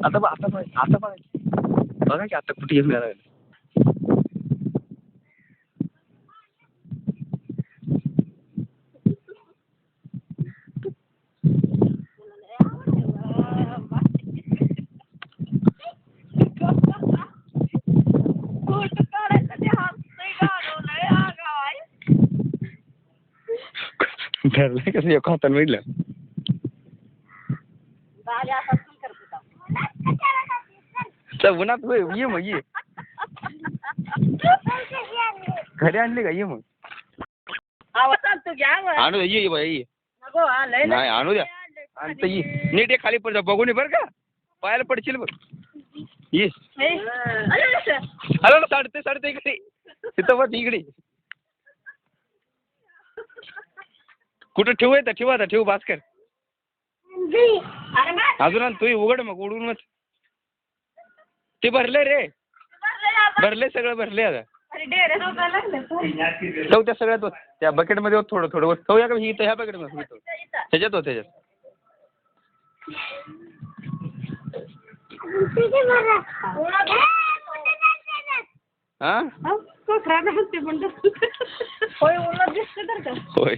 आता बघा की आता कुठे घेऊन जायला लागलं. ठरलंय कसं एका हाताने बघितलं. उन्हात ये मग ये. घरी आणले का ये मग. आणू द्या ये बाई ये. नाही आणू द्या आणतं ये. नीट ये खाली पड जा बघून ये बरं का. पायाला पडशील बघ. ये हॅलो सडते इकडे तिथं बघ इकडे. कुठं ठेवू येतं ठेवा आता ठेवू भास्कर. अजून तू उघड मग उडून मग ते भरले रे. भरले सगळं भरले आता. त्या सगळ्यात त्या बकेट मध्ये थोडं थोडं ठेवूया का इथं ह्या बकेट मध्ये त्याच्यात त्याच्यात. हा होय.